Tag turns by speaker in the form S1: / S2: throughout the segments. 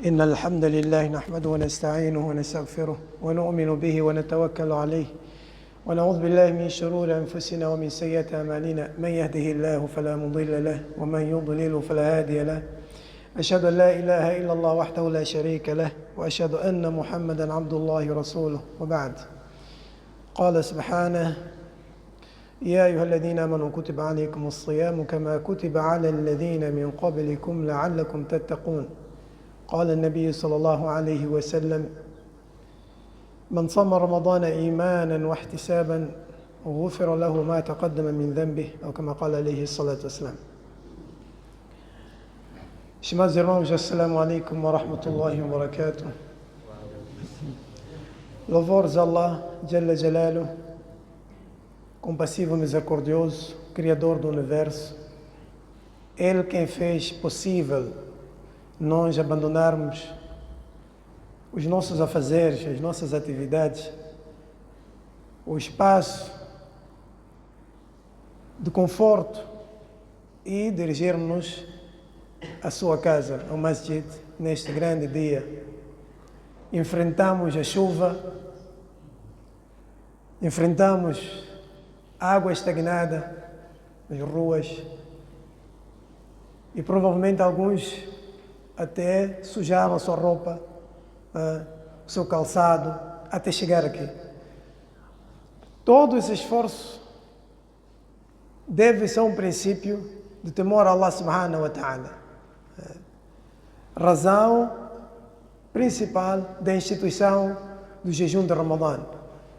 S1: إن الحمد لله نحمده ونستعينه ونستغفره ونؤمن به ونتوكل عليه ونعوذ بالله من شرور أنفسنا ومن سيئات أعمالنا من يهده الله فلا مضل له ومن يضلل فلا هادي له أشهد أن لا إله إلا الله وحده لا شريك له وأشهد أن محمدا عبد الله ورسوله وبعد. قال سبحانه: يا أيها الذين آمنوا كتب عليكم الصيام كما كتب على الذين من قبلكم لعلكم تتقون. قال النبي صلى الله عليه وسلم: من صام رمضان إيمانا واحتسابا غفر له ما تقدم من ذنبه، أو كما قال عليه الصلاة والسلام. Estimados irmãos, assalamu alaikum wa rahmatullahi wa barakatuh. Louvores a Allah, Jalla Jalaluh, compassivo e misericordioso, Criador do Universo. Ele quem fez possível nós abandonarmos os nossos afazeres, as nossas atividades, o espaço de conforto e dirigirmos à sua casa, ao masjid, neste grande dia. Enfrentamos a chuva, enfrentamos a água estagnada nas ruas e provavelmente alguns até sujaram a sua roupa, o seu calçado, até chegar aqui. Todo esse esforço deve ser um princípio de temor a Allah subhanahu wa ta'ala. Razão principal da instituição do jejum de Ramadã.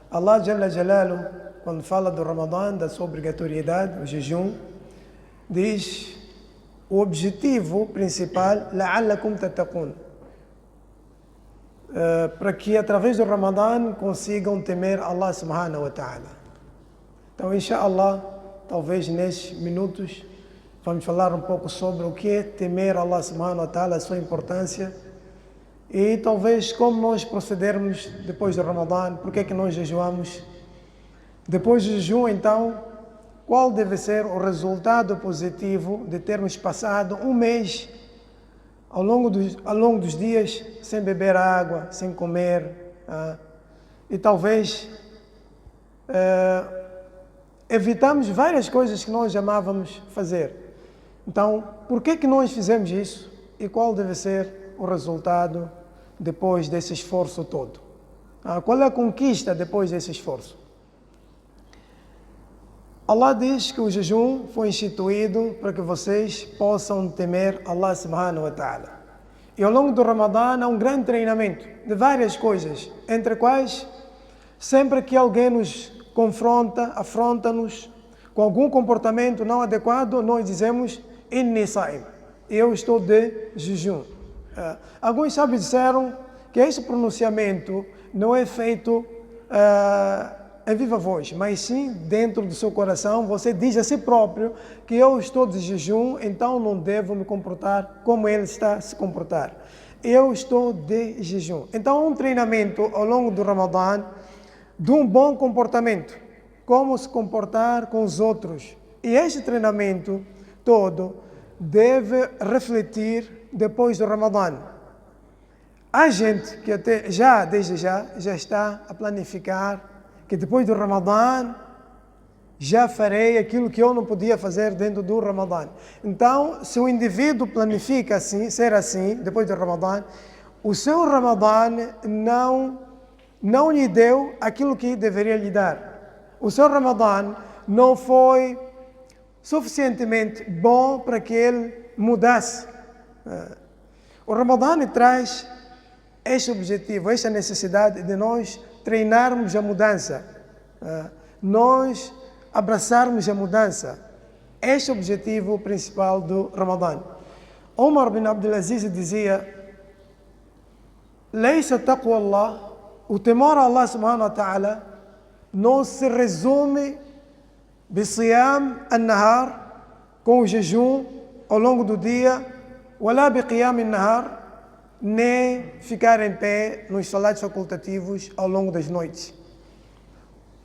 S1: Allah Jalla Jalaluh, quando fala do Ramadã, da sua obrigatoriedade, o jejum, diz o objetivo principal, la'allakum tattaqun, para que através do Ramadã consigam temer Allah subhanahu wa ta'ala. Então, inshallah, talvez nestes minutos vamos falar um pouco sobre o que é temer Allah subhanahu wa ta'ala, a sua importância e talvez como nós procedermos depois do Ramadã, porque é que nós jejuamos. Depois do jejum, então, qual deve ser o resultado positivo de termos passado um mês ao longo dos dias sem beber água, sem comer, e talvez evitamos várias coisas que nós amávamos fazer. Então, por que que nós fizemos isso e qual deve ser o resultado depois desse esforço todo? Qual é a conquista depois desse esforço? Allah diz que o jejum foi instituído para que vocês possam temer Allah subhanahu wa ta'ala. E ao longo do Ramadã há um grande treinamento de várias coisas, entre quais, sempre que alguém nos confronta, afronta-nos com algum comportamento não adequado, nós dizemos: Inni sa'im, eu estou de jejum. Alguns sábios disseram que esse pronunciamento não é feito em viva voz, mas sim dentro do seu coração. Você diz a si próprio que eu estou de jejum, então não devo me comportar como ele está a se comportar. Eu estou de jejum. Então há um treinamento ao longo do Ramadã de um bom comportamento, como se comportar com os outros. E este treinamento todo deve refletir depois do Ramadã. Há gente que até desde já está a planificar que depois do Ramadã já farei aquilo que eu não podia fazer dentro do Ramadã. Então, se o indivíduo planifica assim, ser assim, depois do Ramadã, o seu Ramadã não lhe deu aquilo que deveria lhe dar. O seu Ramadã não foi suficientemente bom para que ele mudasse. O Ramadã traz este objetivo, esta necessidade de nós treinarmos a mudança, nós abraçarmos a mudança. Este é o objetivo principal do Ramadã. Umar bin Abdulaziz dizia: Laysa taqwa Allah, o temor a Allah subhanahu wa ta'ala não se resume bisiyam an-nahar, com o jejum ao longo do dia, wala biqiyam an-nahar, nem ficar em pé nos salatos facultativos ao longo das noites.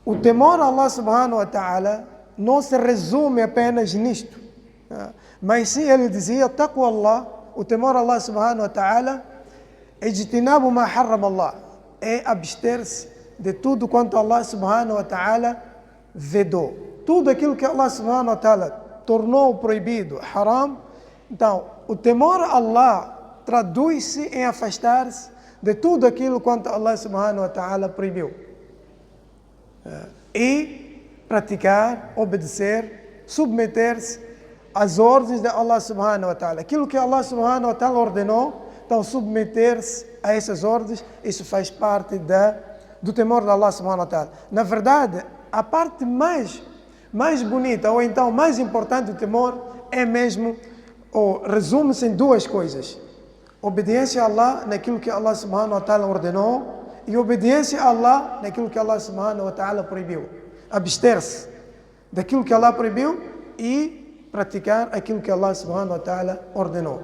S1: O temor a Allah subhanahu wa ta'ala não se resume apenas nisto, mas sim, ele dizia: taqwa Allah, o temor a Allah subhanahu wa ta'ala, Ijtinabu ma harram Allah é abster-se de tudo quanto Allah subhanahu wa ta'ala vedou. Tudo aquilo que Allah subhanahu wa ta'ala tornou proibido, haram. Então, o temor a Allah traduz-se em afastar-se de tudo aquilo quanto Allah subhanahu wa ta'ala proibiu. E praticar, obedecer, submeter-se às ordens de Allah subhanahu wa ta'ala. Aquilo que Allah subhanahu wa ta'ala ordenou, então submeter-se a essas ordens, isso faz parte do temor de Allah subhanahu wa ta'ala. Na verdade, a parte mais bonita, ou então mais importante do temor, é mesmo, ou resume-se em duas coisas. Obediência a Allah naquilo que Allah subhanahu wa ta'ala ordenou e obediência a Allah naquilo que Allah subhanahu wa ta'ala proibiu. Abster-se daquilo que Allah proibiu e praticar aquilo que Allah subhanahu wa ta'ala ordenou.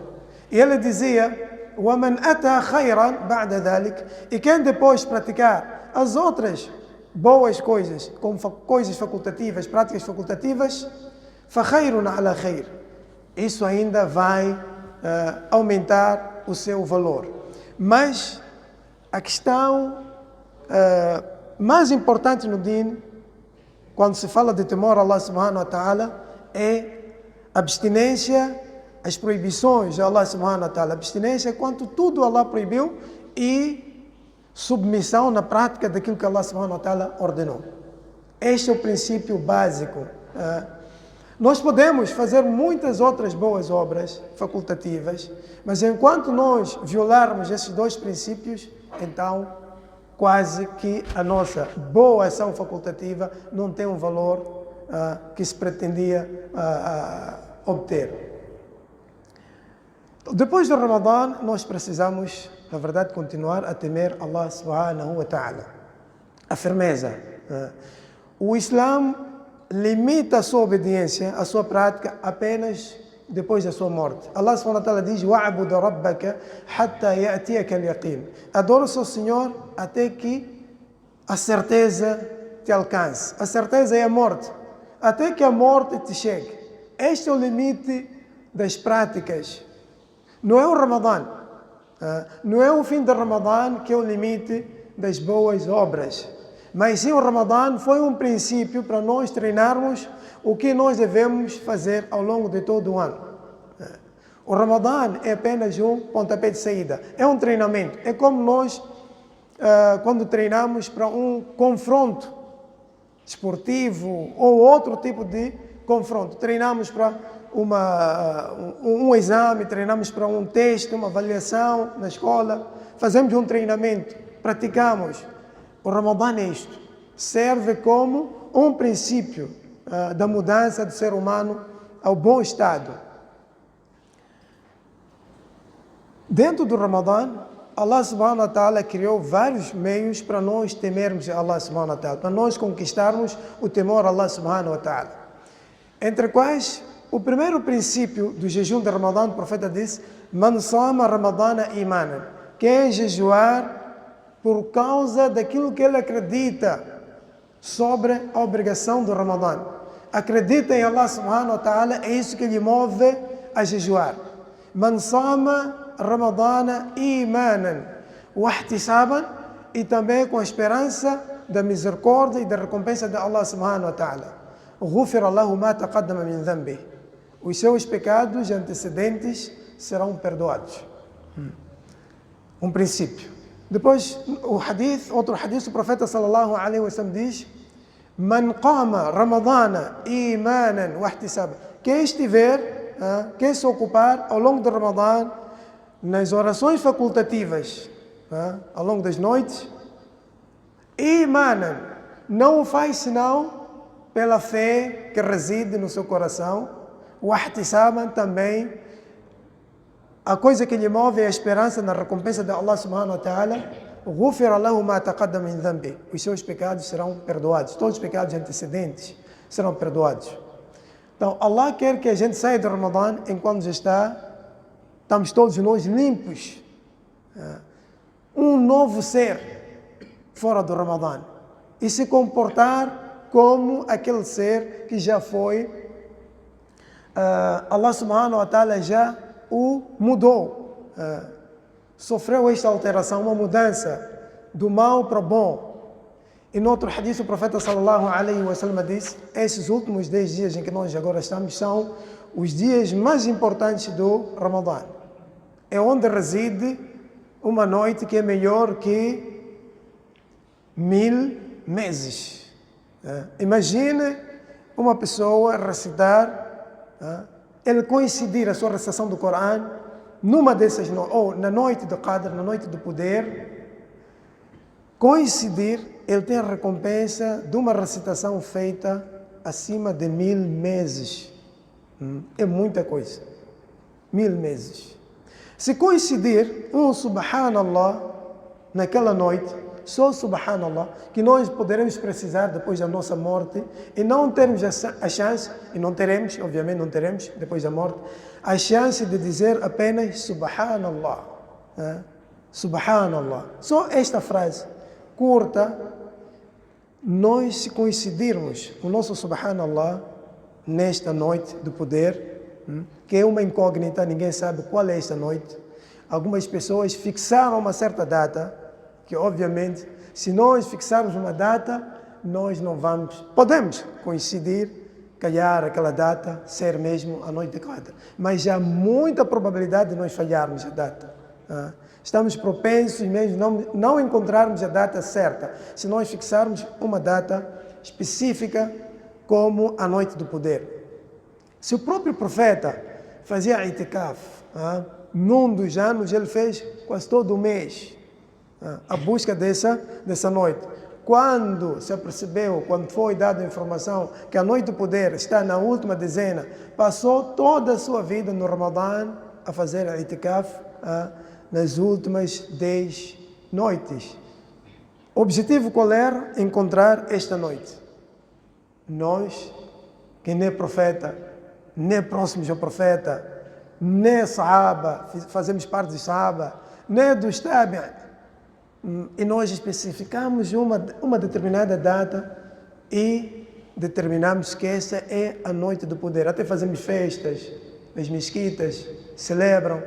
S1: E ele dizia: وَمَنْ أَتَى خَيْرًا بَعْدَ ذَلك. E quem depois praticar as outras boas coisas, como coisas facultativas, práticas facultativas, فَخَيْرٌ عَلَى خَيْرٍ. Isso ainda vai aumentar o seu valor. Mas a questão mais importante no Din, quando se fala de temor a Allah subhanahu wa ta'ala, é abstinência, as proibições de Allah subhanahu wa ta'ala, abstinência quanto tudo Allah proibiu e submissão na prática daquilo que Allah subhanahu wa ta'ala ordenou. Este é o princípio básico. Nós podemos fazer muitas outras boas obras facultativas, mas enquanto nós violarmos esses dois princípios, então quase que a nossa boa ação facultativa não tem um valor que se pretendia obter. Depois do Ramadã, nós precisamos, na verdade, continuar a temer Allah subhanahu wa ta'ala. A firmeza. O Islã limita a sua obediência, a sua prática, apenas depois da sua morte. Allah subhanahu wa ta'ala diz: وَعْبُدَ رَبَّكَ حَتَّى يَأْتِيَكَ الْيَقِينُ. Adora o seu Senhor até que a certeza te alcance. A certeza é a morte. Até que a morte te chegue. Este é o limite das práticas. Não é o Ramadã. Não é o fim do Ramadã que é o limite das boas obras. Mas sim, o Ramadã foi um princípio para nós treinarmos o que nós devemos fazer ao longo de todo o ano. O Ramadã é apenas um pontapé de saída. É um treinamento. É como nós, quando treinamos para um confronto esportivo ou outro tipo de confronto. Treinamos para um exame, treinamos para um teste, uma avaliação na escola. Fazemos um treinamento, praticamos. O Ramadã é isto. Serve como um princípio da mudança do ser humano ao bom estado. Dentro do Ramadã, Allah subhanahu wa ta'ala criou vários meios para nós temermos a Allah subhanahu wa ta'ala, para nós conquistarmos o temor a Allah subhanahu wa ta'ala. Entre quais, o primeiro princípio do jejum de Ramadã, o profeta disse: Man sama Ramadana imanan. Quem jejuar por causa daquilo que ele acredita sobre a obrigação do Ramadã. Acredita em Allah subhanahu wa ta'ala, é isso que lhe move a jejuar. Man sama Ramadana imanan wa ihtisaban, e também com a esperança da misericórdia e da recompensa de Allah subhanahu wa ta'ala. Ghufira lahu ma taqaddama min dhanbih. Os seus pecados antecedentes serão perdoados. Um princípio. Depois, outro hadith, o profeta sallallahu alaihi wasallam diz: Man qama Ramadana imanan wa ihtisaban. Quem se ocupar ao longo do Ramadã nas orações facultativas, ao longo das noites, imanan, não o faz senão pela fé que reside no seu coração. Wa ihtisaban, também a coisa que lhe move é a esperança na recompensa de Allah subhanahu wa ta'ala. Ghufira lahu ma taqaddama min dhanbi. Os seus pecados serão perdoados. Todos os pecados antecedentes serão perdoados. Então, Allah quer que a gente saia do Ramadã enquanto já estamos todos nós limpos. Um novo ser fora do Ramadã. E se comportar como aquele ser que já foi. Allah subhanahu wa ta'ala já o mudou. sofreu esta alteração, uma mudança do mal para o bom. E no outro hadith o profeta sallallahu alaihi wasallam disse: esses últimos 10 dias em que nós agora estamos são os dias mais importantes do Ramadã. É onde reside uma noite que é melhor que 1000 meses. Imagine uma pessoa recitar, ele coincidir a sua recitação do Corão numa dessas noites, ou na noite do Qadr, na noite do poder, coincidir, ele tem a recompensa de uma recitação feita acima de 1000 meses. É muita coisa. 1000 meses. Se coincidir um Subhanallah naquela noite, só Subhanallah, que nós poderemos precisar depois da nossa morte e não termos a chance, e não teremos, obviamente não teremos, depois da morte, a chance de dizer apenas Subhanallah. Subhanallah. Só esta frase curta, nós se coincidirmos o nosso Subhanallah nesta noite do poder, que é uma incógnita, ninguém sabe qual é esta noite. Algumas pessoas fixaram uma certa data, que obviamente, se nós fixarmos uma data, nós não vamos, podemos coincidir, calhar aquela data, ser mesmo a noite de Qadr. Mas há muita probabilidade de nós falharmos a data. Estamos propensos mesmo não encontrarmos a data certa, se nós fixarmos uma data específica como a noite do poder. Se o próprio profeta fazia itikaf, num dos anos ele fez quase todo o mês a busca dessa noite. Quando se apercebeu, quando foi dada a informação que a noite do poder está na última dezena, passou toda a sua vida no Ramadã a fazer a itikaf nas últimas 10 noites. O objetivo qual era? Encontrar esta noite. Nós, que nem profeta, nem próximos ao profeta, nem Sahaba, fazemos parte do Sahaba, nem do Tabi', e nós especificamos uma determinada data e determinamos que essa é a noite do poder. Até fazemos festas, as mesquitas celebram,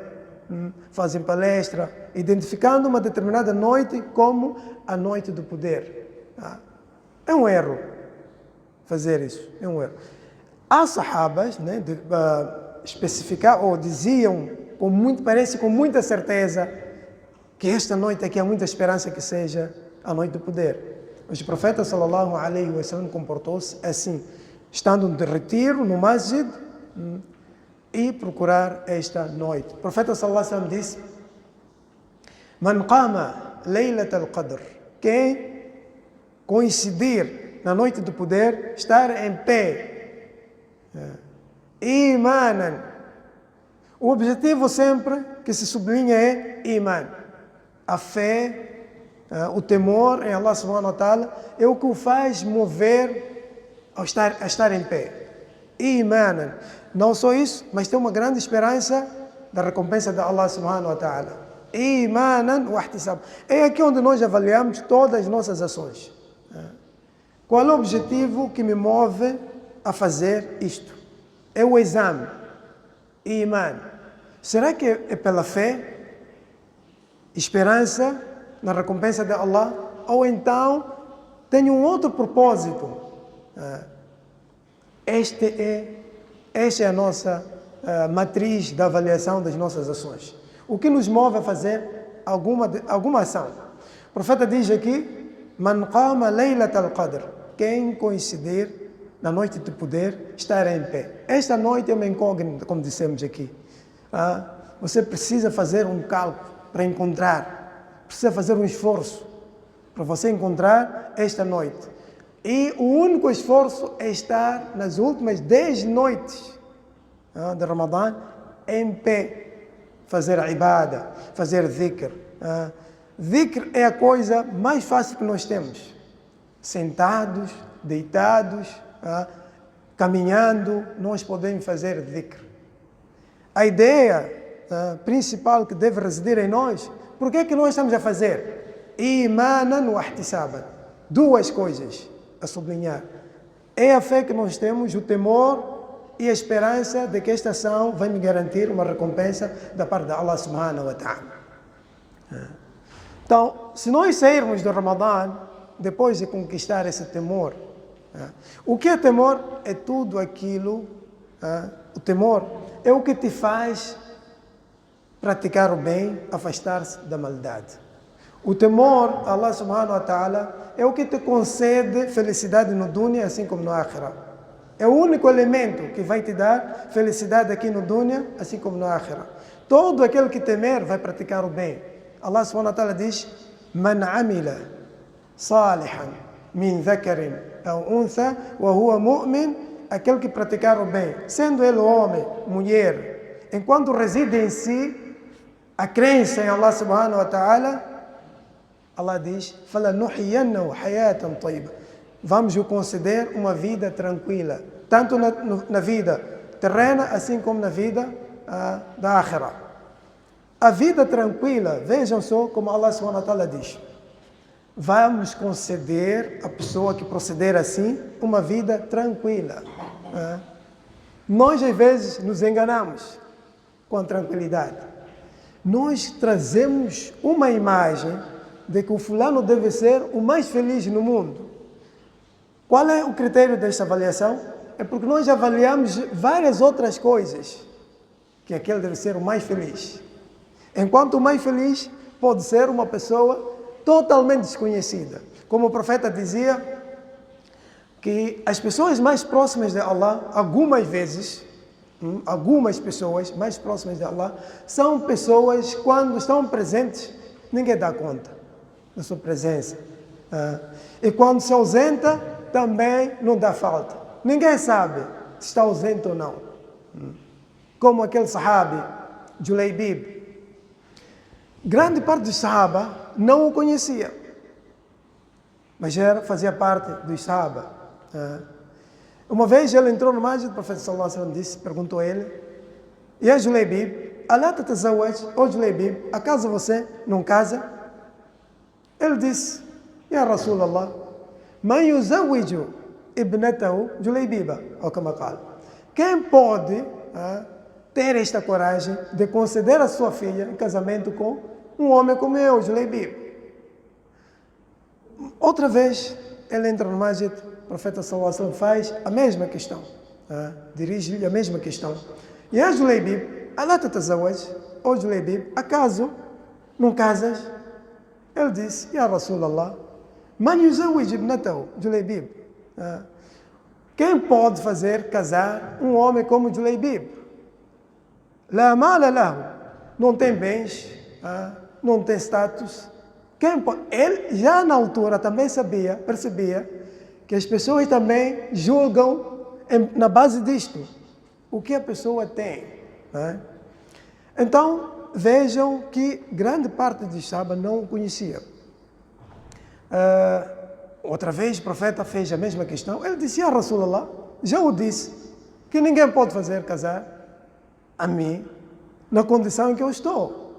S1: fazem palestra, identificando uma determinada noite como a noite do poder. É um erro fazer isso, é um erro. Há sahabas, especificar ou diziam, parece com muita certeza, que esta noite aqui há muita esperança que seja a noite do poder. Mas o profeta sallallahu alaihi wasallam comportou-se assim, estando de retiro no masjid e procurar esta noite. O profeta sallallahu alaihi wasallam disse: Man qama laylat al-qadr, quem coincidir na noite do poder, estar em pé, imanan. O objetivo sempre que se sublinha é iman. A fé, o temor em Allah subhanahu wa ta'ala é o que o faz mover a estar em pé. Imanan. Não só isso, mas tem uma grande esperança da recompensa de Allah subhanahu wa ta'ala. Imanan wa ihtisab. É aqui onde nós avaliamos todas as nossas ações. Qual é o objetivo que me move a fazer isto? É o exame. Iman. Será que é pela fé? Esperança na recompensa de Allah? Ou então tenho um outro propósito? Esta é a nossa matriz da avaliação das nossas ações. O que nos move a fazer alguma ação? O profeta diz aqui: Man qama laylat al-qadr, quem coincidir na noite de poder, estar em pé. Esta noite é uma incógnita, como dissemos aqui. Você precisa fazer um cálculo para encontrar, precisa fazer um esforço para você encontrar esta noite. E o único esforço é estar nas últimas 10 noites de Ramadã em pé, fazer a ibada, fazer dhikr. Dhikr é a coisa mais fácil que nós temos. Sentados, deitados, caminhando, nós podemos fazer dhikr. A ideia principal que deve residir em nós, por que é que nós estamos a fazer? Imanan wa ihtisaban. Duas coisas a sublinhar. É a fé que nós temos, o temor e a esperança de que esta ação vai me garantir uma recompensa da parte de Allah subhanahu wa ta'ala. Então, se nós sairmos do Ramadã, depois de conquistar esse temor, o que é temor? É tudo aquilo, o temor é o que te faz praticar o bem, afastar-se da maldade. O temor, Allah subhanahu wa ta'ala, é o que te concede felicidade no dunya, assim como no akhirah. É o único elemento que vai te dar felicidade aqui no dunya, assim como no akhirah. Todo aquele que temer vai praticar o bem. Allah subhanahu wa ta'ala diz: Man amila salihan min dhakarin aw untha wa huwa mu'min, aquele que praticar o bem, sendo ele homem, mulher, enquanto reside em si a crença em Allah subhanahu wa ta'ala, Allah diz: فَلَنُحْيَنَّهُ حَيَاةً طَيِّبَةً. Vamos lhe conceder uma vida tranquila, tanto na vida terrena, assim como na vida da akhirah. A vida tranquila, vejam só como Allah subhanahu wa ta'ala diz: vamos conceder à pessoa que proceder assim uma vida tranquila. Nós às vezes nos enganamos com a tranquilidade. Nós trazemos uma imagem de que o fulano deve ser o mais feliz no mundo. Qual é o critério desta avaliação? É porque nós avaliamos várias outras coisas que aquele deve ser o mais feliz. Enquanto o mais feliz pode ser uma pessoa totalmente desconhecida. Como o profeta dizia, que as pessoas mais próximas de Allah, algumas pessoas mais próximas de Allah, são pessoas, quando estão presentes, ninguém dá conta da sua presença. E quando se ausenta, também não dá falta. Ninguém sabe se está ausente ou não. Como aquele sahabi, Julaybib. Grande parte dos sahaba não o conhecia, mas fazia parte dos sahaba. Uma vez ele entrou no masjid, o profeta sallallahu alaihi wasallam perguntou a ele: Ya Julaybib, alá tatazawaj, ó Julaybib, acaso você não casa? Ele disse: Ya Rasulallah, man yuzawiju ibnatahu Julaybiba, ou como fala. Quem pode ter esta coragem de conceder a sua filha em casamento com um homem como eu, Julaybib? Outra vez, ele entra no masjid, o profeta sallallahu alaihi wasallam faz a mesma questão, dirige-lhe a mesma questão. Ya Julaybib, alá tatazawaj, ó Julaybib, acaso não casas? Ele disse: Ya Rasulallah, man yuzawij ibnatahu Julaybib. Quem pode fazer casar um homem como Julaybib? La mala lahu, não tem bens, não tem status. Quem pode? Ele já na altura também percebia que as pessoas também julgam na base disto o que a pessoa tem. Então, vejam que grande parte dos sábados não o conhecia. Outra vez o profeta fez a mesma questão. Ele disse: Ya Rasulallah, já o disse, que ninguém pode fazer casar a mim na condição em que eu estou.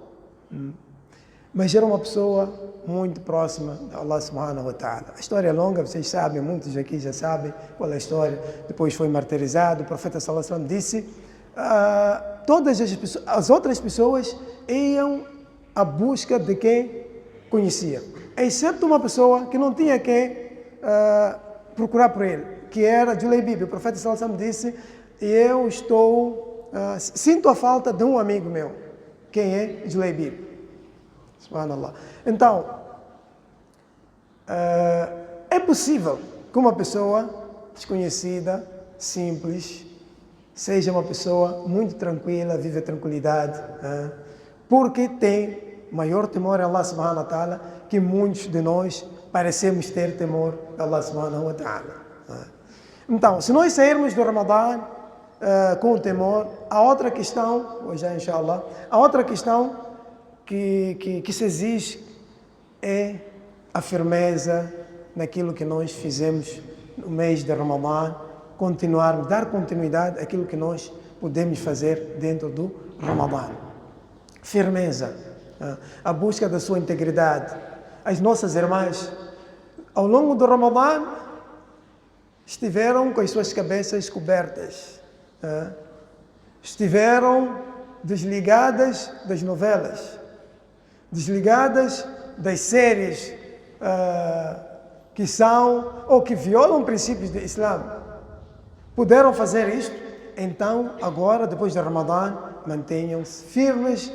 S1: Mas era uma pessoa muito próxima de Allah subhanahu wa ta'ala. A história é longa, vocês sabem, muitos aqui já sabem qual é a história. Depois foi martirizado. O profeta sallallahu alaihi wasallam disse: todas as outras pessoas iam à busca de quem conhecia, exceto uma pessoa que não tinha quem procurar por ele, que era Julaybib. O profeta sallallahu alaihi wasallam disse: eu sinto a falta de um amigo meu. Quem é? Julaybib. Subhanallah. Então, é possível que uma pessoa desconhecida, simples, seja uma pessoa muito tranquila, vive a tranquilidade, porque tem maior temor a Allah subhanahu wa ta'ala, que muitos de nós parecemos ter temor a Allah subhanahu wa ta'ala. Então, se nós sairmos do Ramadã com o temor, a outra questão, hoje já inshallah, a outra questão que se exige é a firmeza naquilo que nós fizemos no mês de Ramadã, dar continuidade àquilo que nós podemos fazer dentro do Ramadã. Firmeza, a busca da sua integridade. As nossas irmãs, ao longo do Ramadã, estiveram com as suas cabeças cobertas, estiveram desligadas das novelas, desligadas das séries que são ou que violam princípios do Islã, puderam fazer isto, então agora, depois de Ramadã, mantenham-se firmes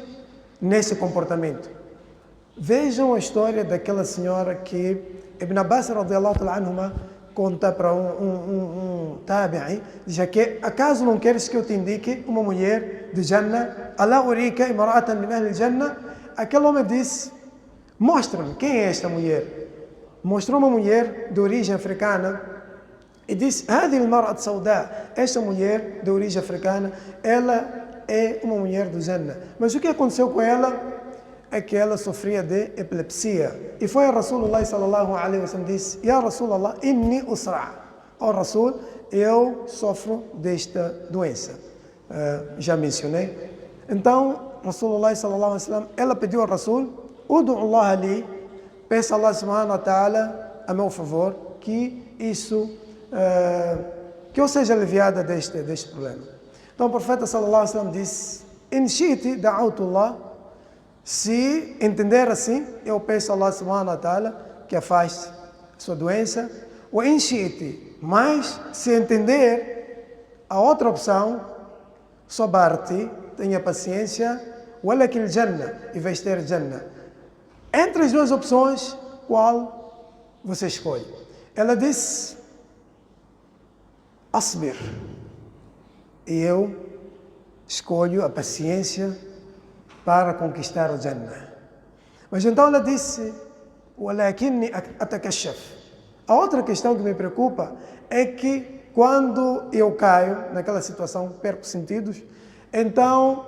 S1: nesse comportamento. Vejam a história daquela senhora que Ibn Abbas radiyallahu ta'ala anhuma conta para um tabi'i, diz que acaso não queres que eu te indique uma mulher de Jannah? Alá urika imra'atan min ahli Jannah. Aquele homem disse, mostra-me quem é esta mulher. Mostrou uma mulher de origem africana e disse, هذه المرأة سوداء, esta mulher de origem africana, ela é uma mulher do Jannah. Mas o que aconteceu com ela? É que ela sofria de epilepsia. E foi a Rasulullah sallallahu alaihi wasallam disse, Ya Rasulullah, inni usra'. Ó Rasul, eu sofro desta doença. Já mencionei. Então, Rasulullah sallallahu alaihi wasallam, ela pediu ao Rasul, Udu Allah ali, peça a Allah subhanahu wa ta'ala a meu favor, que isso, que eu seja aliviada deste problema. Então o profeta sallallahu alaihi wasallam disse, In shi'ti da'utullah, se entender assim, eu peço a Allah subhanahu wa ta'ala que afaste a sua doença. Ou in shi'ti, mas se entender a outra opção, sobarti, tenha paciência, walakil jannah, e vais ter jannah. Entre as duas opções, qual você escolhe? Ela disse, asbir. E eu escolho a paciência para conquistar o Jannah. Mas então ela disse, walakinni atakashaf. A outra questão que me preocupa é que quando eu caio naquela situação, perco sentidos, então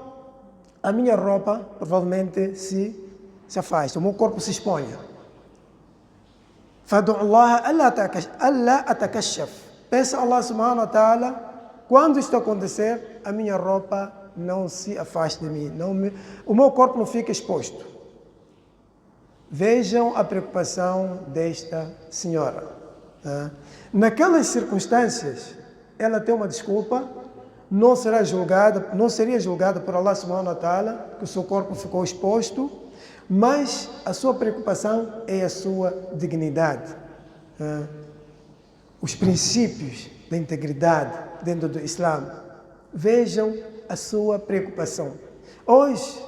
S1: a minha roupa provavelmente se afasta, o meu corpo se expõe. Fadu Allah alla atakashaf. Peça a Allah subhanahu wa ta'ala, quando isto acontecer, a minha roupa não se afaste de mim, o meu corpo não fica exposto. Vejam a preocupação desta senhora. Naquelas circunstâncias, ela tem uma desculpa, não seria julgada por Allah subhanahu wa ta'ala, que o seu corpo ficou exposto, mas a sua preocupação é a sua dignidade. Os princípios da integridade dentro do Islã. Vejam a sua preocupação. Hoje,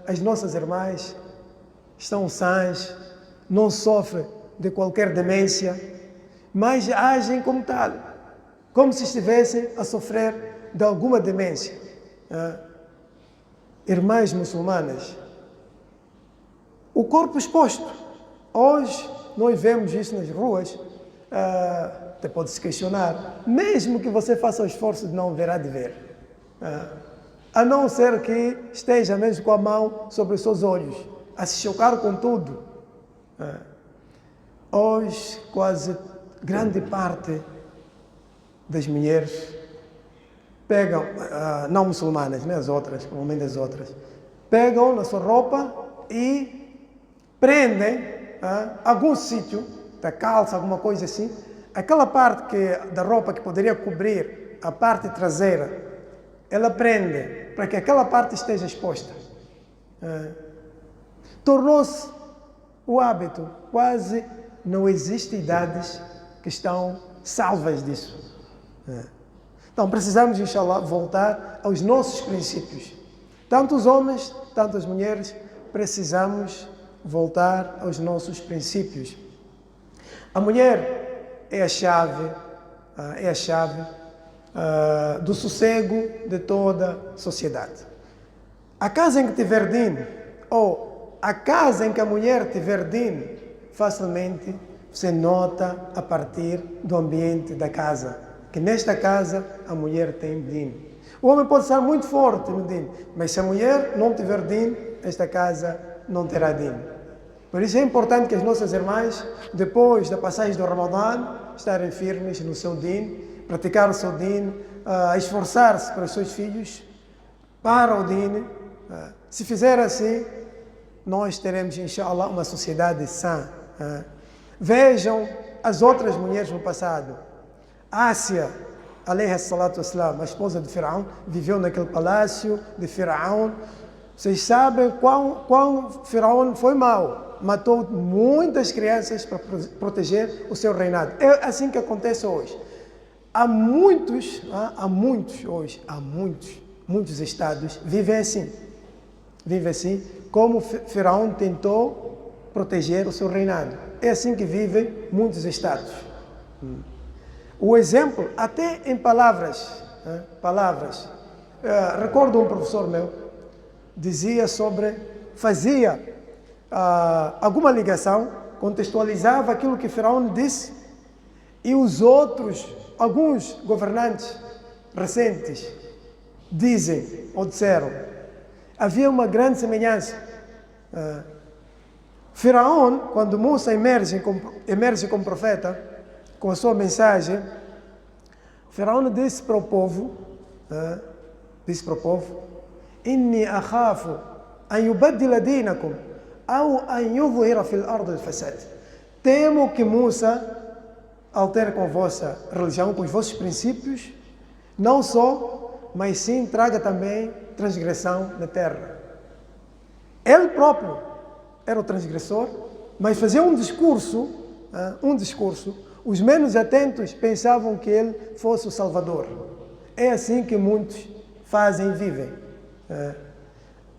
S1: as nossas irmãs estão sãs, não sofrem de qualquer demência, mas agem como tal, como se estivessem a sofrer de alguma demência. Irmãs muçulmanas, o corpo exposto. Hoje, nós vemos isso nas ruas, até pode se questionar, mesmo que você faça o esforço de não ver, há de ver. A não ser que esteja mesmo com a mão sobre os seus olhos, a se chocar com tudo. Hoje, quase grande parte das mulheres pegam, não muçulmanas, né, as outras, provavelmente as outras, pegam na sua roupa e prendem algum sítio da calça, alguma coisa assim, aquela parte da roupa que poderia cobrir a parte traseira, ela prende para que aquela parte esteja exposta. Tornou-se o hábito, quase não existe idades que estão salvas disso. Então precisamos, inshallah, voltar aos nossos princípios. Tanto os homens, tanto as mulheres, precisamos voltar aos nossos princípios. A mulher é a chave do sossego de toda a sociedade. A casa em que tiver din, ou a casa em que a mulher tiver din, facilmente você nota a partir do ambiente da casa, que nesta casa a mulher tem din. O homem pode ser muito forte no din, mas se a mulher não tiver din, esta casa não terá din. Por isso é importante que as nossas irmãs, depois da passagem do Ramadã, estarem firmes no seu din, praticar o seu din, esforçar-se para os seus filhos, para o din. Se fizer assim, nós teremos, inshallah, uma sociedade sã. Vejam as outras mulheres no passado. Ásia, alayhi salatu wassalam, a esposa de Firaun, viveu naquele palácio de Firaun, Vocês sabem quão Faraó foi mau. Matou muitas crianças para proteger o seu reinado. É assim que acontece hoje. Há muitos estados vivem assim. Vivem assim, como Faraó tentou proteger o seu reinado. É assim que vivem muitos estados. O exemplo, até em palavras. Recordo um professor meu, fazia alguma ligação, contextualizava aquilo que Faraó disse e os outros, alguns governantes recentes, dizem ou disseram. Havia uma grande semelhança. Faraó, quando Musa emerge como profeta, com a sua mensagem, Faraó disse para o povo, Inni akhafu an yubaddila dinakum ou an yudhhira fil ardi al-fasad. Temo que Musa altere com a vossa religião, com os vossos princípios, não só, mas sim traga também transgressão na terra. Ele próprio era o transgressor, mas fazia um discurso, os menos atentos pensavam que ele fosse o Salvador. É assim que muitos fazem e vivem.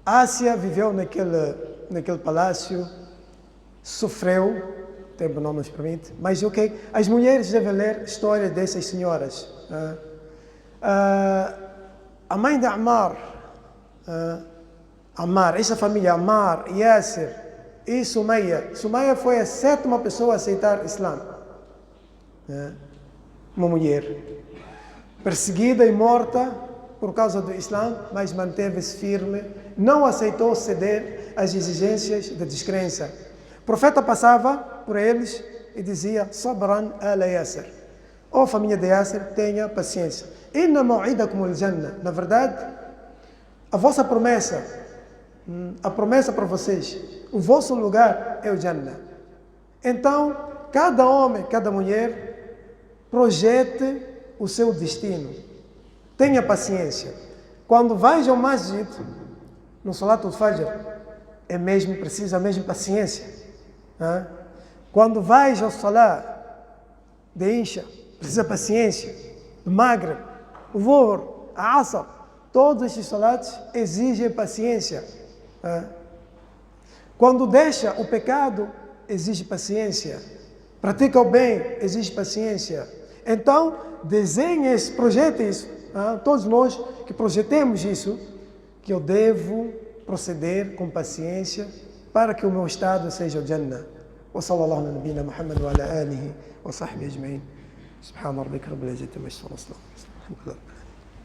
S1: Ásia viveu naquele palácio, sofreu, o tempo não nos permite, mas ok, as mulheres devem ler histórias dessas senhoras. A mãe de Ammar, essa família Ammar, Yasser e Sumayya. Sumayya foi a 7ª pessoa a aceitar o Islã. Uma mulher perseguida e morta por causa do Islã, mas manteve-se firme, não aceitou ceder às exigências da descrença. O profeta passava por eles e dizia: Sabran ala Yasser. Ó família de Yasser, tenha paciência. Inna maw'idakum al-jannah. Na verdade, a vossa promessa, a promessa para vocês, o vosso lugar é o Jannah. Então, cada homem, cada mulher, projete o seu destino. Tenha paciência. Quando vais ao masjid, no Salat al-Fajr, precisa mesmo paciência. Quando vais ao Salat de Isha, precisa paciência. Do Maghrib, o Dhuhr, a Asr, todos estes salats exigem paciência. Quando deixa o pecado, exige paciência. Pratica o bem, exige paciência. Então, desenhe isso, projete isso. Todos nós que projetemos isso, que eu devo proceder com paciência para que o meu estado seja o Jannah. Wa sallallahu ala nabina Muhammad wa ala alihi wa sahbihi ajma'in. Subhana rabbika rabbil izzati amma yasifun.